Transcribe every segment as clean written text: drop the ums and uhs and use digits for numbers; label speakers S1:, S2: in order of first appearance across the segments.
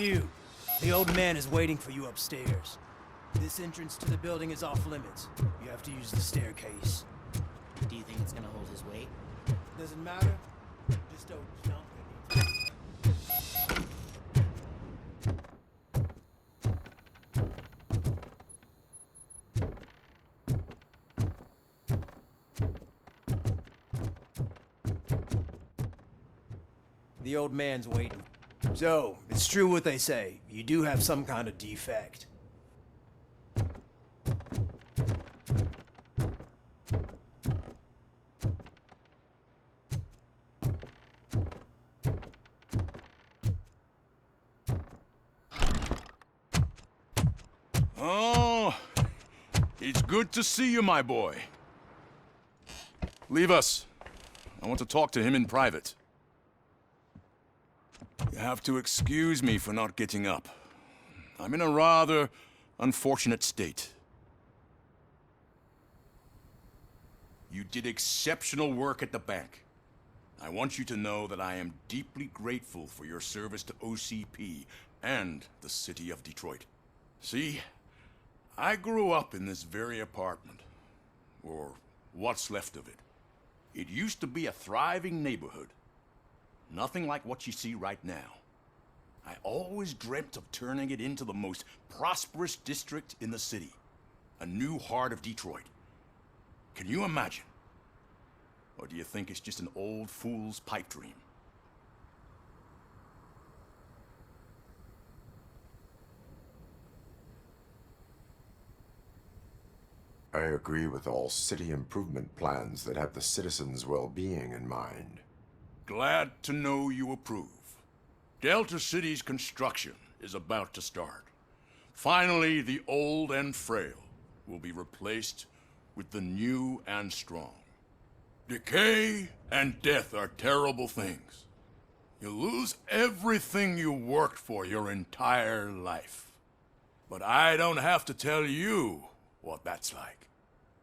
S1: You. The old man is waiting for you upstairs. This entrance to the building is off limits. You have to use the staircase.
S2: Do you think it's gonna hold his weight?
S1: Doesn't matter. Just don't jump anytime. The old man's waiting. So, it's true what they say. You do have some kind of defect.
S3: Oh, it's good to see you, my boy. Leave us. I want to talk to him in private. You have to excuse me for not getting up. I'm in a rather unfortunate state. You did exceptional work at the bank. I want you to know that I am deeply grateful for your service to OCP and the city of Detroit. See, I grew up in this very apartment, or what's left of it. It used to be a thriving neighborhood. Nothing like what you see right now. I always dreamt of turning it into the most prosperous district in the city. A new heart of Detroit. Can you imagine? Or do you think it's just an old fool's pipe dream?
S4: I agree with all city improvement plans that have the citizens' well-being in mind.
S3: Glad to know you approve. Delta City's construction is about to start. Finally, the old and frail will be replaced with the new and strong. Decay and death are terrible things. You lose everything you worked for your entire life. But I don't have to tell you what that's like.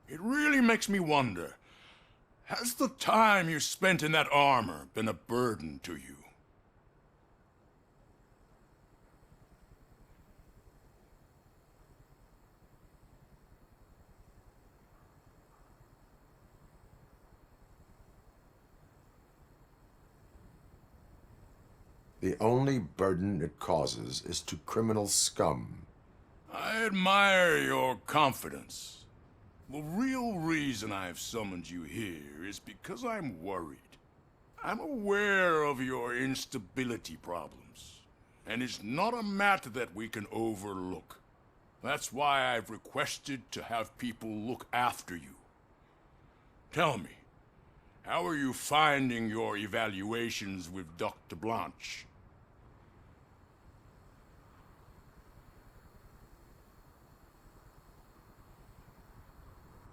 S3: It really makes me wonder, has the time you spent in that armor been a burden to you?
S4: The only burden it causes is to criminal scum.
S3: I admire your confidence. The real reason I've summoned you here is because I'm worried. I'm aware of your instability problems, and it's not a matter that we can overlook. That's why I've requested to have people look after you. Tell me, how are you finding your evaluations with Dr. Blanche?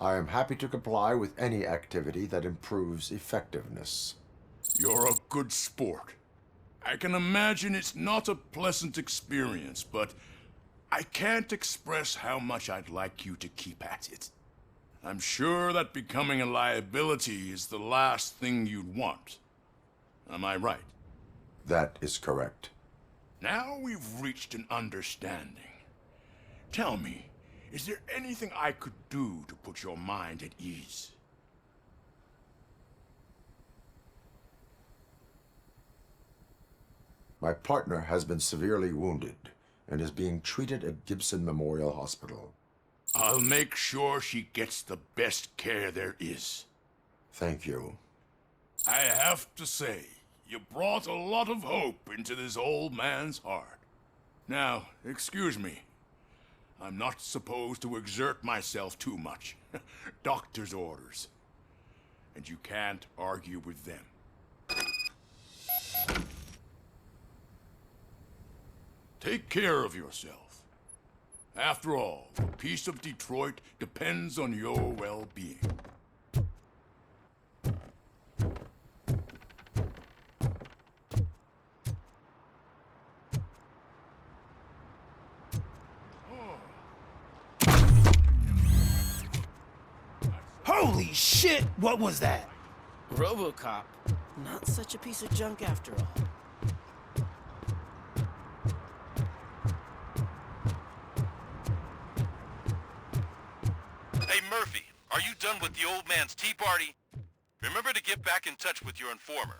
S4: I am happy to comply with any activity that improves effectiveness.
S3: You're a good sport. I can imagine it's not a pleasant experience, but I can't express how much I'd like you to keep at it. I'm sure that becoming a liability is the last thing you'd want. Am I right?
S4: That is correct.
S3: Now we've reached an understanding. Tell me, is there anything I could do to put your mind at ease?
S4: My partner has been severely wounded and is being treated at Gibson Memorial Hospital.
S3: I'll make sure she gets the best care there is.
S4: Thank you.
S3: I have to say, you brought a lot of hope into this old man's heart. Now, excuse me. I'm not supposed to exert myself too much. Doctor's orders. And you can't argue with them. Take care of yourself. After all, the peace of Detroit depends on your well-being.
S1: Holy shit! What was that?
S2: Robocop. Not such a piece of junk after all.
S5: Murphy, are you done with the old man's tea party? Remember to get back in touch with your informer.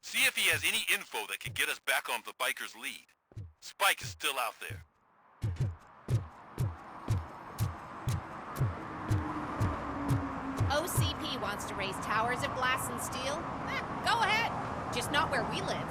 S5: See if he has any info that could get us back on the biker's lead. Spike is still out there.
S6: OCP wants to raise towers of glass and steel? Go ahead. Just not where we live.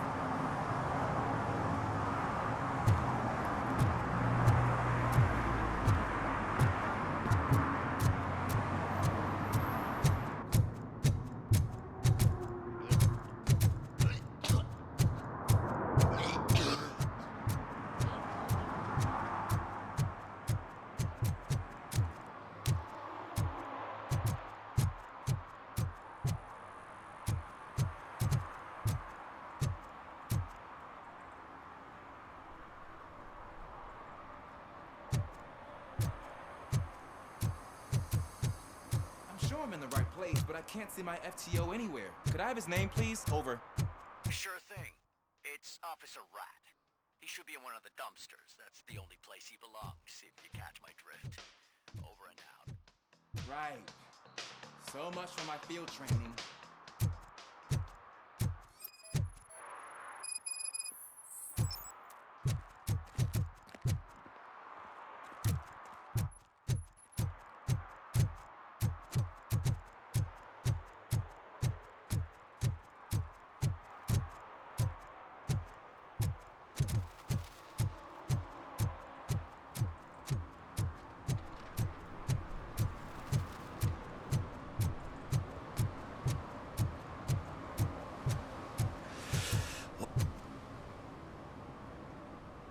S7: I'm in the right place, but I can't see my FTO anywhere. Could I have his name, please? Over.
S8: Sure thing. It's Officer Rat. He should be in one of the dumpsters. That's the only place he belongs, if you catch my drift. Over and out.
S7: Right. So much for my field training.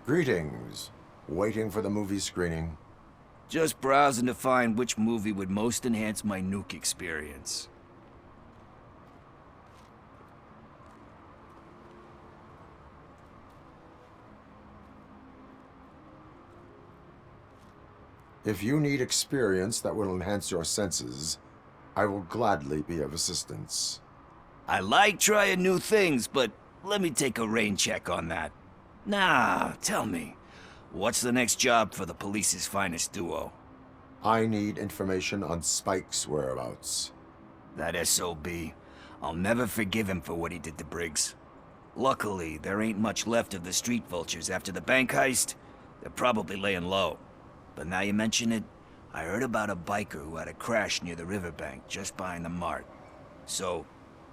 S4: Greetings. Waiting for the movie screening?
S9: Just browsing to find which movie would most enhance my nuke experience.
S4: If you need experience that will enhance your senses, I will gladly be of assistance.
S9: I like trying new things, but let me take a rain check on that. Nah, tell me, what's the next job for the police's finest duo?
S4: I need information on Spike's whereabouts.
S9: That SOB. I'll never forgive him for what he did to Briggs. Luckily, there ain't much left of the street vultures after the bank heist. They're probably laying low. But now you mention it, I heard about a biker who had a crash near the riverbank just behind the mart. So,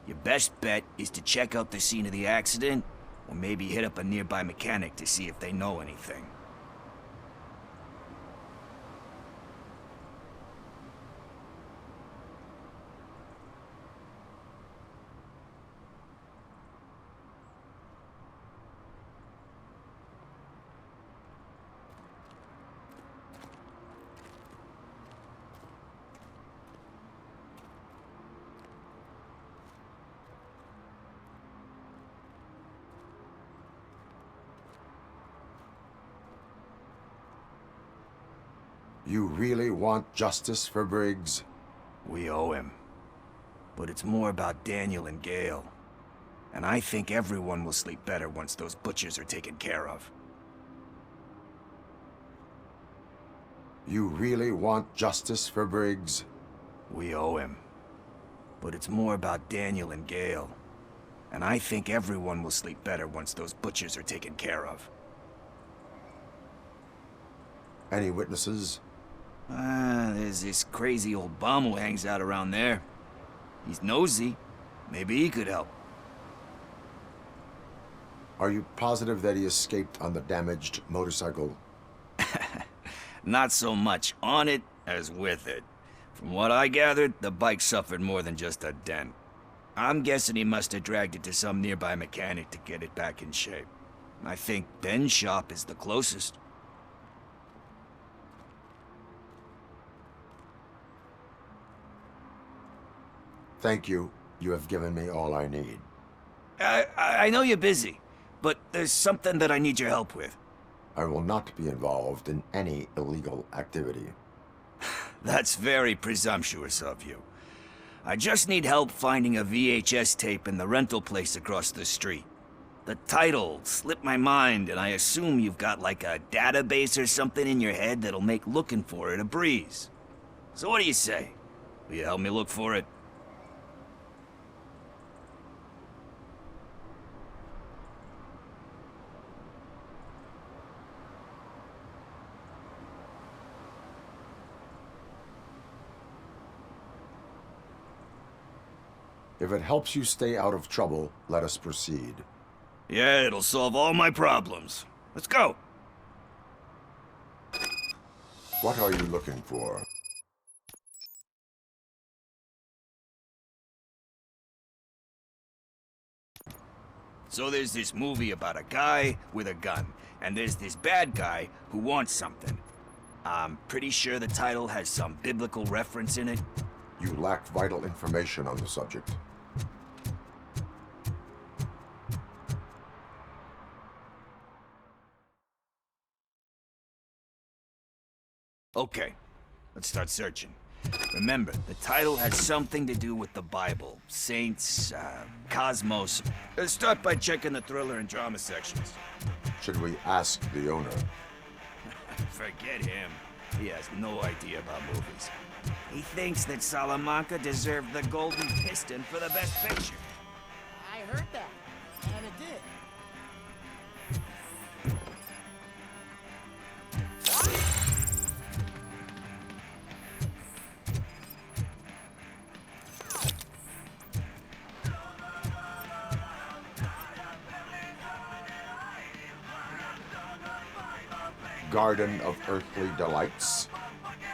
S9: your best bet is to check out the scene of the accident, or maybe hit up a nearby mechanic to see if they know anything.
S4: You really want justice for Briggs?
S9: We owe him. But it's more about Daniel and Gale. And I think everyone will sleep better once those butchers are taken care of.
S4: You really want justice for Briggs?
S9: We owe him. But it's more about Daniel and Gale. And I think everyone will sleep better once those butchers are taken care of.
S4: Any witnesses?
S9: There's this crazy old bum who hangs out around there. He's nosy. Maybe he could help.
S4: Are you positive that he escaped on the damaged motorcycle?
S9: Not so much on it as with it. From what I gathered, the bike suffered more than just a dent. I'm guessing he must have dragged it to some nearby mechanic to get it back in shape. I think Ben's shop is the closest.
S4: Thank you. You have given me all I need.
S9: I know you're busy, but there's something that I need your help with.
S4: I will not be involved in any illegal activity.
S9: That's very presumptuous of you. I just need help finding a VHS tape in the rental place across the street. The title slipped my mind, and I assume you've got like a database or something in your head that'll make looking for it a breeze. So what do you say? Will you help me look for it?
S4: If it helps you stay out of trouble, let us proceed.
S9: Yeah, it'll solve all my problems. Let's go!
S4: What are you looking for?
S9: So there's this movie about a guy with a gun, and there's this bad guy who wants something. I'm pretty sure the title has some biblical reference in it.
S4: You lack vital information on the subject.
S9: Okay, let's start searching. Remember, the title has something to do with the Bible, saints, cosmos. Let's start by checking the thriller and drama sections.
S4: Should we ask the owner?
S9: Forget him. He has no idea about movies. He thinks that Salamanca deserved the Golden Piston for the Best Picture.
S2: I heard that, and it did.
S4: Garden of Earthly Delights?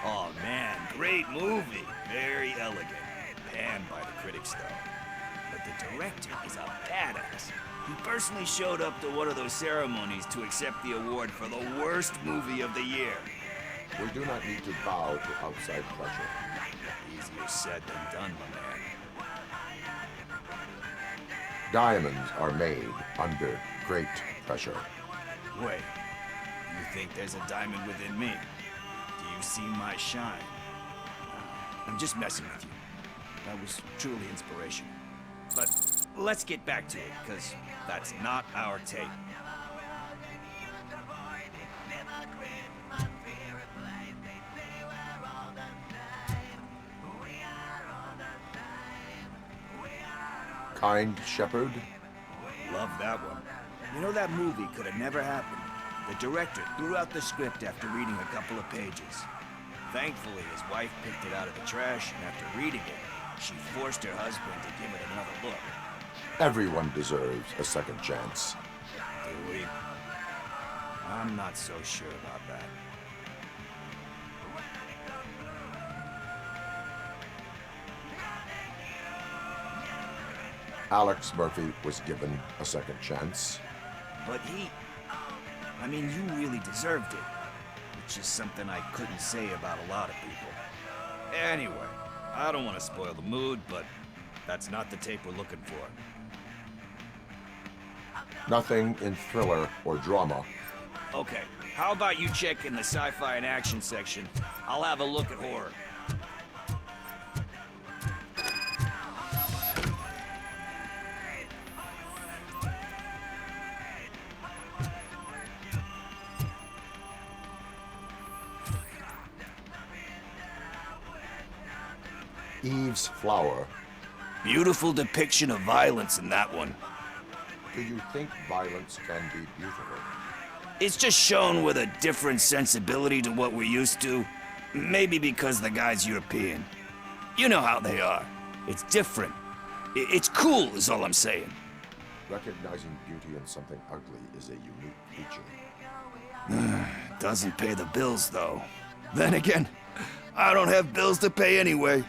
S9: Oh man, great movie. Very elegant. Panned by the critics though. But the director is a badass. He personally showed up to one of those ceremonies to accept the award for the worst movie of the year.
S4: We do not need to bow to outside pressure.
S9: Easier said than done, my man.
S4: Diamonds are made under great pressure.
S9: Wait, you think there's a diamond within me? Do you see my shine? I'm just messing with you. That was truly inspirational. But let's get back to it, because that's not our tape.
S4: Kind Shepherd?
S9: Love that one. You know, that movie could have never happened. The director threw out the script after reading a couple of pages. Thankfully, his wife picked it out of the trash, and after reading it, she forced her husband to give it another look.
S4: Everyone deserves a second chance.
S9: Do we? I'm not so sure about that.
S4: Alex Murphy was given a second chance.
S9: But I mean, you really deserved it. Which is something I couldn't say about a lot of people. Anyway, I don't want to spoil the mood, but that's not the tape we're looking for.
S4: Nothing in thriller or drama.
S9: Okay, how about you check in the sci-fi and action section? I'll have a look at horror.
S4: Eve's Flower.
S9: Beautiful depiction of violence in that one.
S4: Do you think violence can be beautiful?
S9: It's just shown with a different sensibility to what we're used to. Maybe because the guy's European. You know how they are. It's different. It's cool, is all I'm saying.
S4: Recognizing beauty in something ugly is a unique feature.
S9: Doesn't pay the bills, though. Then again, I don't have bills to pay anyway.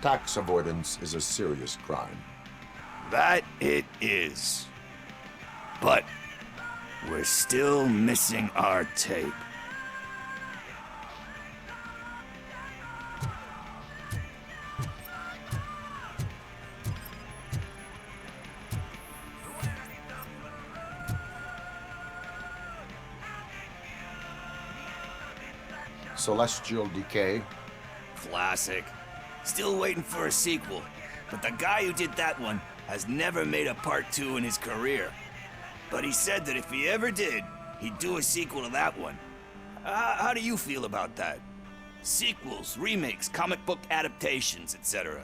S4: Tax avoidance is a serious crime.
S9: That it is. But we're still missing our tape.
S4: Celestial Decay?
S9: Classic. Still waiting for a sequel, but the guy who did that one has never made a part 2 in his career. But he said that if he ever did, he'd do a sequel to that one. How do you feel about that? Sequels, remakes, comic book adaptations, etc.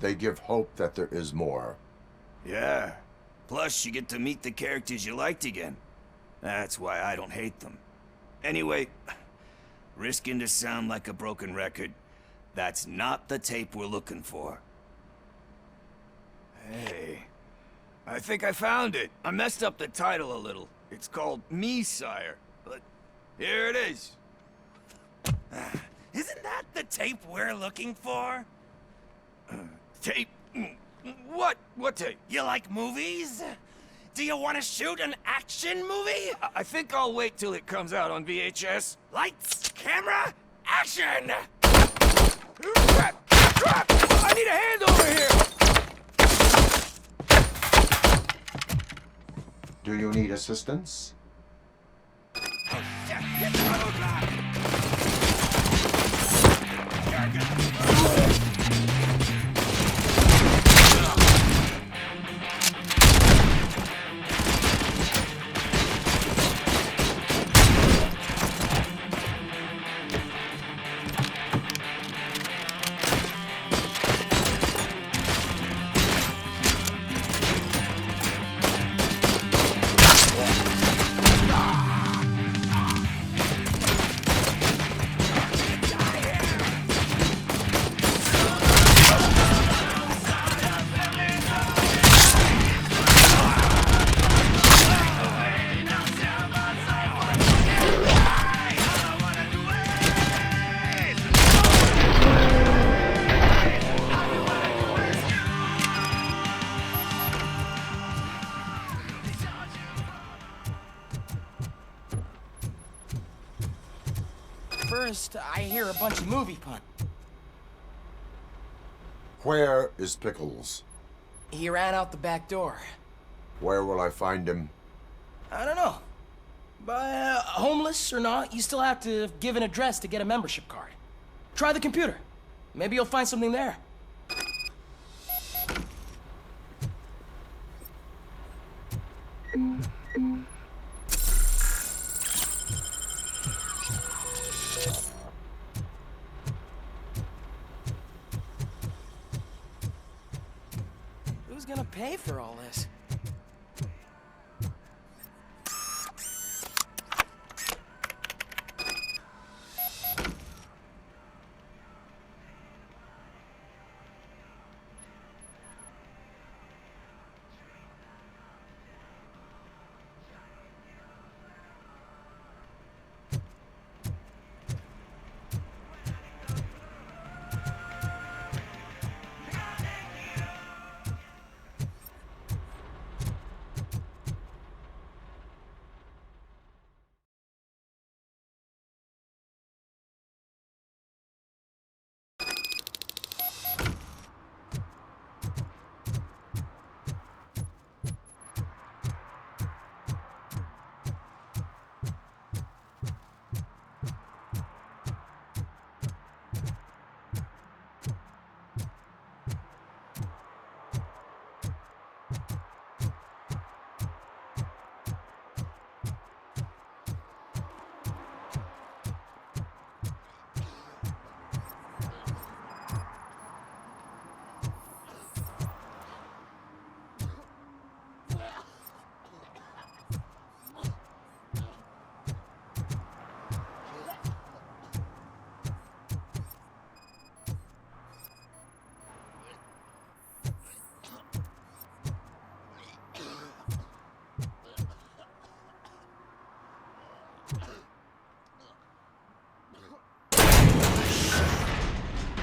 S4: They give hope that there is more.
S9: Yeah. Plus, you get to meet the characters you liked again. That's why I don't hate them. Anyway, risking to sound like a broken record, that's not the tape we're looking for. Hey, I think I found it. I messed up the title a little. It's called Me, Sire, but here it is.
S1: Isn't that the tape we're looking for?
S9: Tape? What? What tape?
S1: You like movies? Do you want to shoot an action movie?
S9: I think I'll wait till it comes out on VHS.
S1: Lights, camera, action!
S9: Crap! Crap! I need a hand over here!
S4: Do you need assistance?
S2: First, I hear a bunch of movie pun.
S4: Where is Pickles?
S2: He ran out the back door.
S4: Where will I find him?
S2: I don't know. But homeless or not, you still have to give an address to get a membership card. Try the computer. Maybe you'll find something there. Who's gonna pay for all this?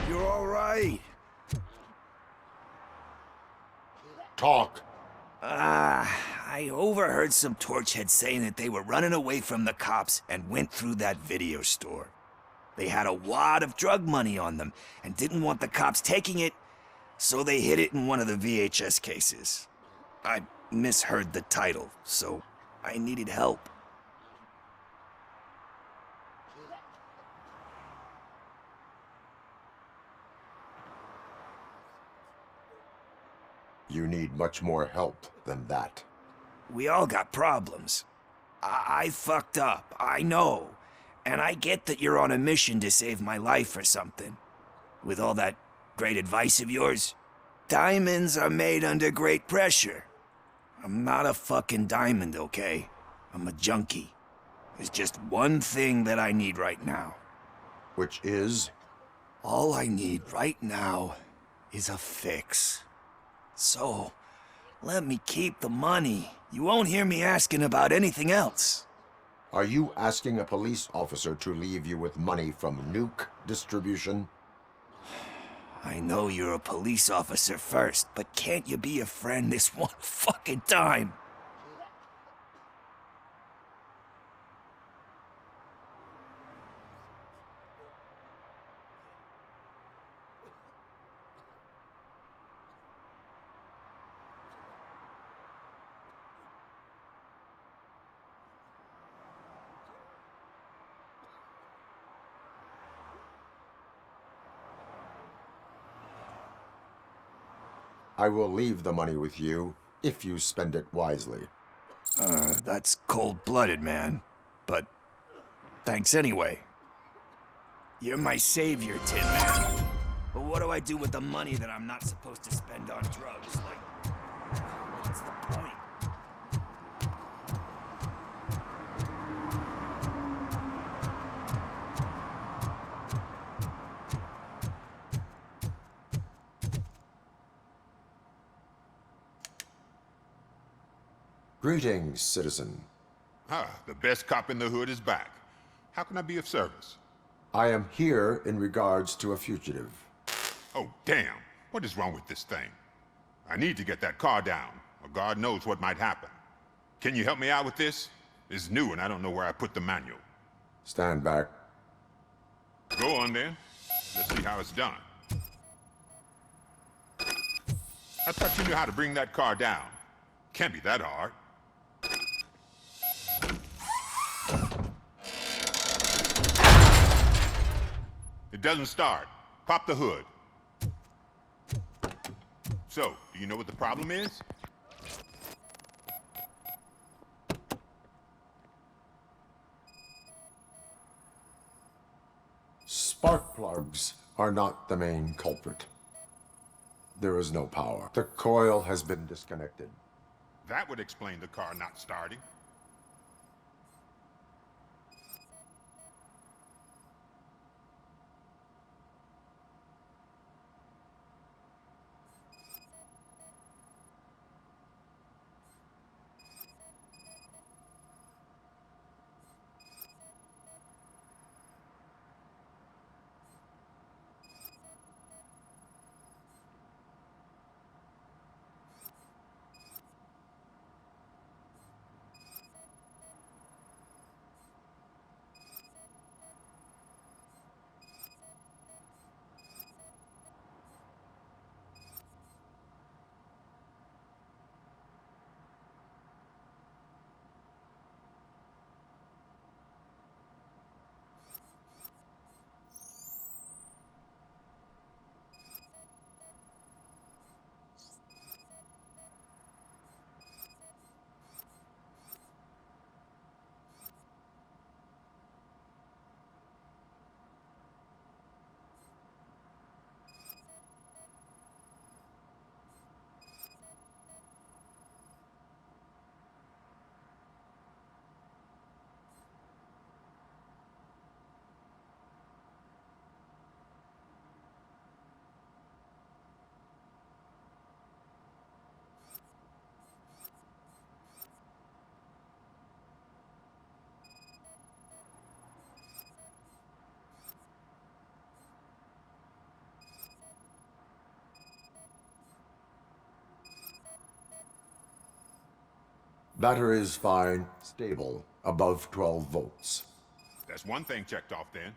S9: You're all right.
S4: Talk.
S9: I overheard some torchheads saying that they were running away from the cops and went through that video store. They had a wad of drug money on them and didn't want the cops taking it, so they hid it in one of the VHS cases. I misheard the title, so I needed help.
S4: You need much more help than that.
S9: We all got problems. I fucked up, I know. And I get that you're on a mission to save my life or something. With all that great advice of yours, diamonds are made under great pressure. I'm not a fucking diamond, okay? I'm a junkie. There's just one thing that I need right now.
S4: Which is?
S9: All I need right now is a fix. So, let me keep the money. You won't hear me asking about anything else.
S4: Are you asking a police officer to leave you with money from nuke distribution?
S9: I know you're a police officer first, but can't you be a friend this one fucking time?
S4: I will leave the money with you if you spend it wisely.
S9: That's cold-blooded, man. But thanks anyway. You're my savior, Tin Man. But what do I do with the money that I'm not supposed to spend on drugs? Like, what's the point?
S4: Greetings, citizen.
S10: Ah, the best cop in the hood is back. How can I be of service?
S4: I am here in regards to a fugitive.
S10: Oh, damn. What is wrong with this thing? I need to get that car down, or God knows what might happen. Can you help me out with this? It's new and I don't know where I put the manual.
S4: Stand back.
S10: Go on then. Let's see how it's done. I thought you knew how to bring that car down. Can't be that hard. It doesn't start. Pop the hood. So, do you know what the problem is?
S4: Spark plugs are not the main culprit. There is no power. The coil has been disconnected.
S10: That would explain the car not starting.
S4: Battery is fine, stable, above 12 volts.
S10: That's one thing checked off then.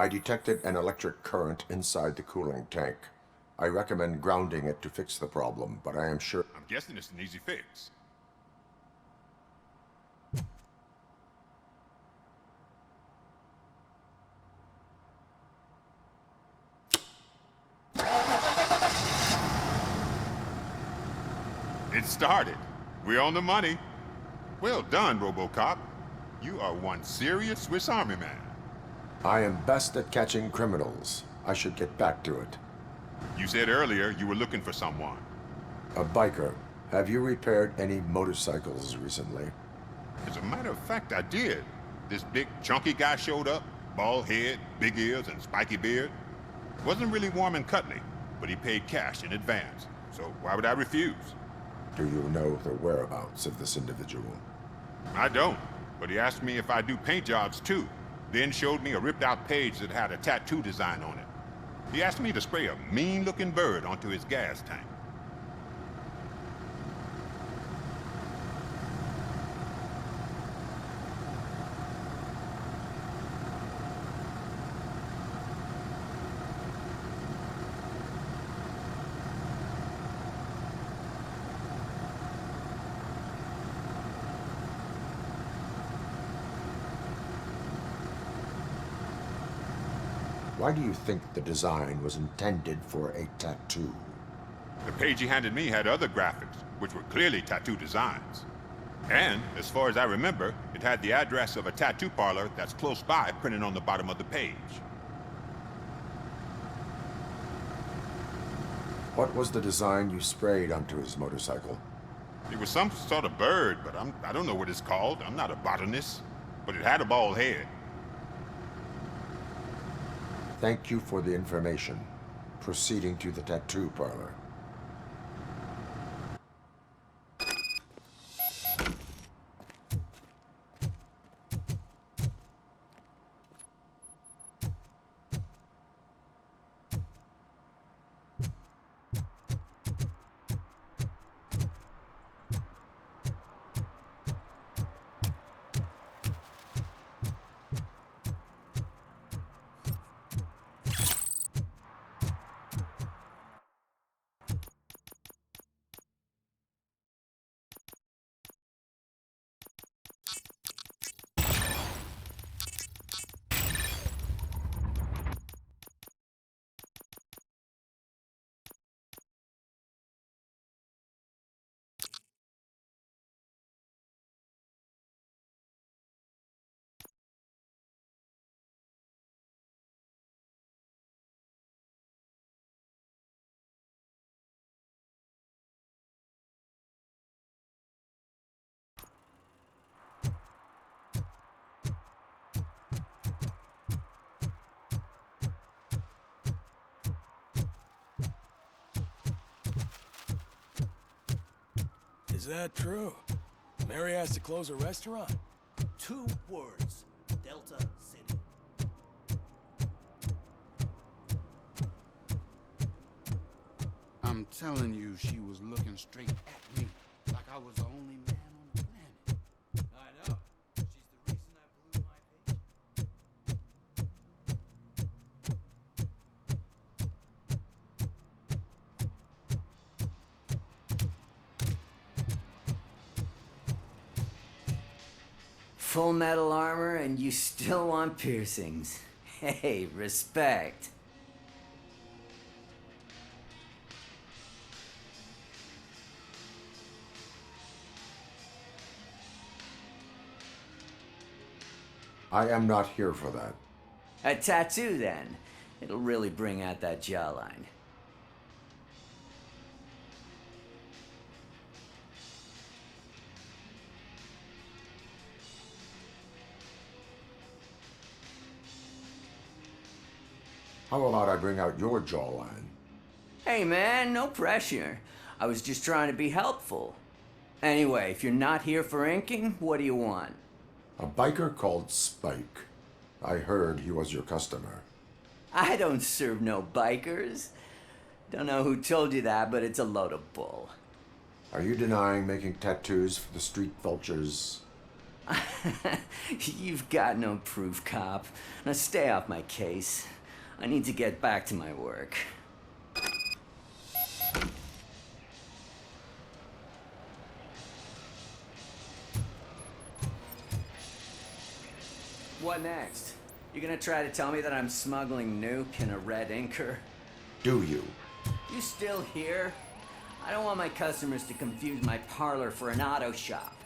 S4: I detected an electric current inside the cooling tank. I recommend grounding it to fix the problem, but I am sure...
S10: I'm guessing it's an easy fix. It started. We're on the money. Well done, Robocop. You are one serious Swiss Army man.
S4: I am best at catching criminals. I should get back to it.
S10: You said earlier you were looking for someone.
S4: A biker. Have you repaired any motorcycles recently?
S10: As a matter of fact, I did. This big, chunky guy showed up. Bald head, big ears, and spiky beard. Wasn't really warm and cuddly, but he paid cash in advance. So why would I refuse?
S4: Do you know the whereabouts of this individual?
S10: I don't, but he asked me if I do paint jobs too. Then showed me a ripped-out page that had a tattoo design on it. He asked me to spray a mean-looking bird onto his gas tank.
S4: Why do you think the design was intended for a tattoo?
S10: The page he handed me had other graphics, which were clearly tattoo designs. And, as far as I remember, it had the address of a tattoo parlor that's close by printed on the bottom of the page.
S4: What was the design you sprayed onto his motorcycle?
S10: It was some sort of bird, but I don't know what it's called. I'm not a botanist. But it had a bald head.
S4: Thank you for the information. Proceeding to the tattoo parlor.
S2: Is that true? Mary has to close a restaurant?
S1: 2 words. Delta City.
S11: I'm telling you, she was looking straight at me, like I was the only man on the planet.
S1: I know. She's the reason I blew my page.
S12: Full metal armor and you still want piercings. Hey, respect.
S4: I am not here for that.
S12: A tattoo, then. It'll really bring out that jawline.
S4: How about I bring out your jawline?
S12: Hey, man, no pressure. I was just trying to be helpful. Anyway, if you're not here for inking, what do you want?
S4: A biker called Spike. I heard he was your customer.
S12: I don't serve no bikers. Don't know who told you that, but it's a load of bull.
S4: Are you denying making tattoos for the street vultures?
S12: You've got no proof, cop. Now stay off my case. I need to get back to my work. What next? You gonna try to tell me that I'm smuggling nuke in a red inker?
S4: Do you?
S12: You still here? I don't want my customers to confuse my parlor for an auto shop.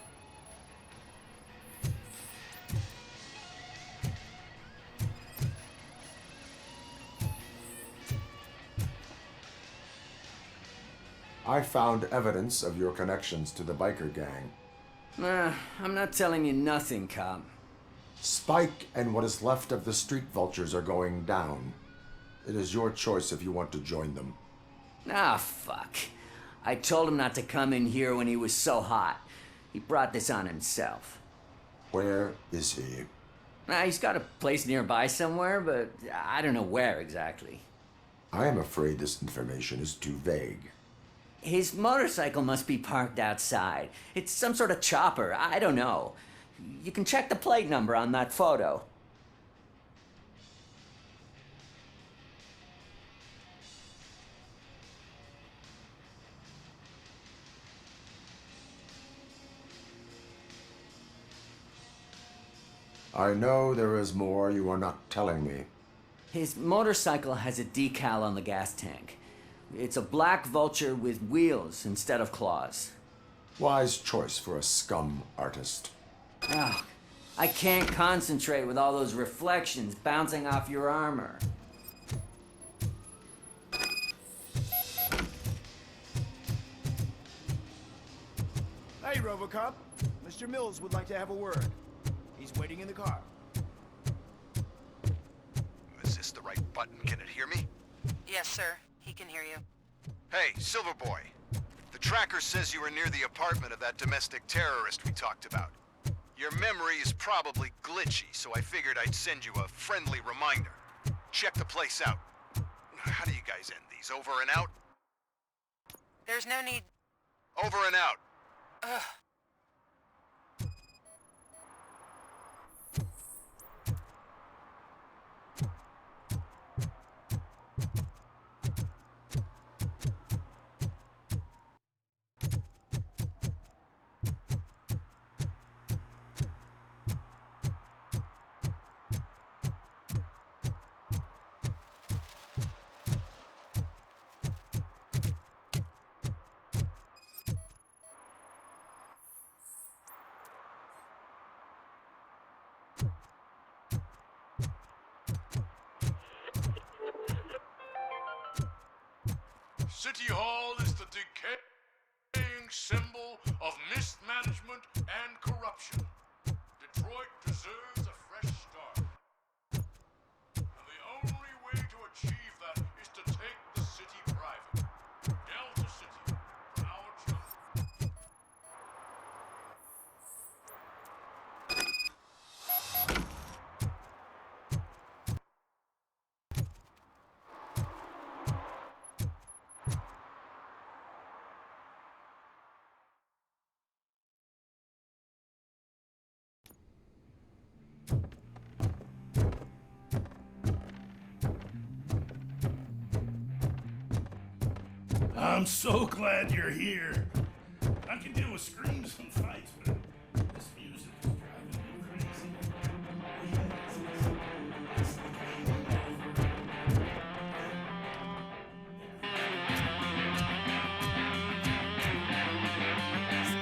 S4: I found evidence of your connections to the biker gang.
S12: I'm not telling you nothing, cop.
S4: Spike and what is left of the street vultures are going down. It is your choice if you want to join them.
S12: Ah, fuck. I told him not to come in here when he was so hot. He brought this on himself.
S4: Where is he?
S12: He's got a place nearby somewhere, but I don't know where exactly.
S4: I am afraid this information is too vague.
S12: His motorcycle must be parked outside. It's some sort of chopper. I don't know. You can check the plate number on that photo.
S4: I know there is more you are not telling me.
S12: His motorcycle has a decal on the gas tank. It's a black vulture with wheels instead of claws.
S4: Wise choice for a scum artist.
S12: Ah, I can't concentrate with all those reflections bouncing off your armor.
S1: Hey, Robocop. Mr. Mills would like to have a word. He's waiting in the car.
S13: Is this the right button? Can it hear me?
S14: Yes, sir. He can hear you.
S13: Hey, Silverboy. The tracker says you were near the apartment of that domestic terrorist we talked about. Your memory is probably glitchy, so I figured I'd send you a friendly reminder. Check the place out. How do you guys end these? Over and out?
S14: There's no need...
S13: Over and out.
S14: Ugh.
S3: City Hall is the decaying symbol of mismanagement and corruption. Detroit deserves a fresh start. And the only way to achieve that is to take the city private. Delta City, our children.
S15: I'm so glad you're here. I can deal with screams and fights, but this music is driving me crazy.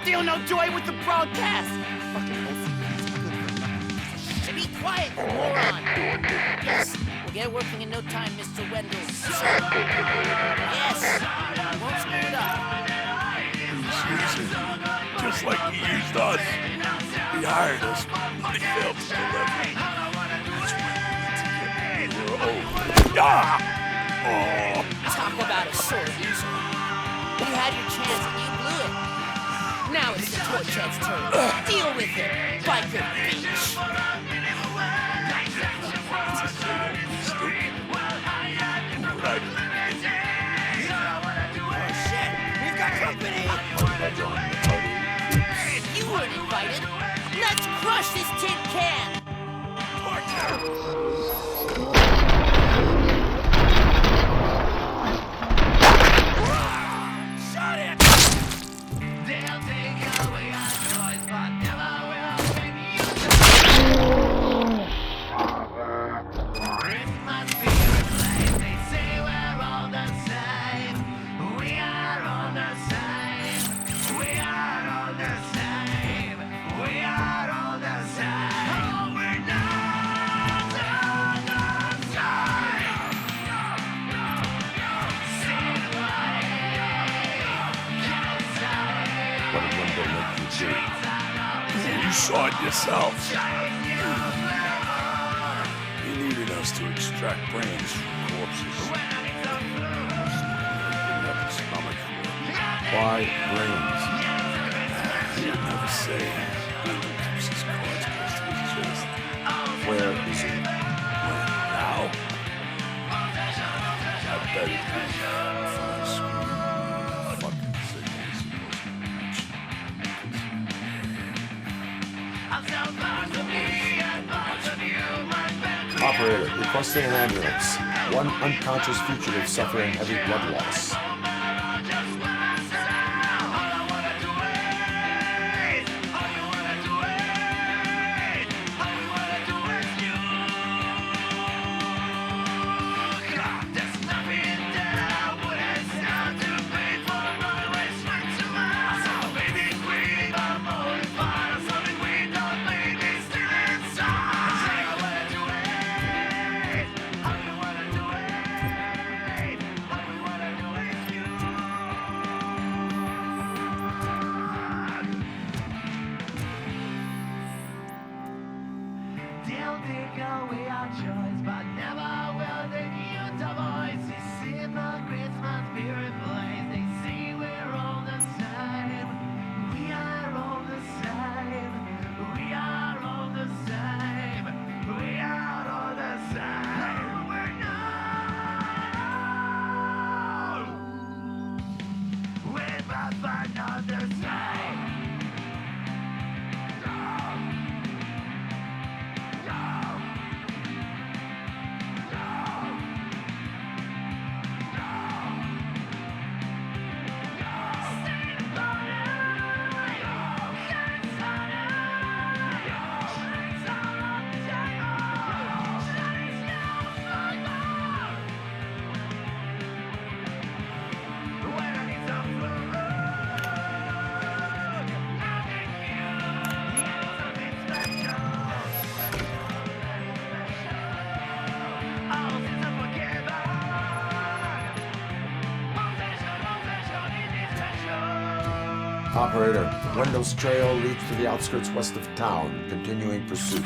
S6: Still no joy with the broadcast! Be quiet, you moron! Yes, we'll get working in no time, Mr. Wendell. Yes, we won't screw it up.
S15: He's using just like he used us. He hired us, but he failed to deliver. That's why we need to get over.
S6: Talk about a sore loser. You had your chance and you blew it. Now it's the Torchhead's turn. Deal with it, biker bitch. We've got company! You weren't invited. Let's crush Crush this tin can!
S15: Shut it!
S16: They'll take away our toys, but never will bring you Christmas be replaced. They say we're all the same. We are all the same. We are all the same. We are all the same. Oh, we're not all the same. Sing
S4: What did Wendell make you do?
S15: You saw it yourself. He needed us to extract brains from corpses.
S4: Why brains?
S15: He'll never say. Keeps his cards close to his chest.
S4: Where is he?
S15: Now? I bet it is. Fucking signals.
S4: Operator, requesting an ambulance. One unconscious fugitive suffering heavy blood loss.
S16: They'll take away our choice, but never will they mute our voice. They see the Christmas spirit place. They see we're all the same. We are all the same. We are all the same. We are all the same. We're not. We're not the same.
S4: Operator, Wendell's trail leads to the outskirts west of town, continuing pursuit.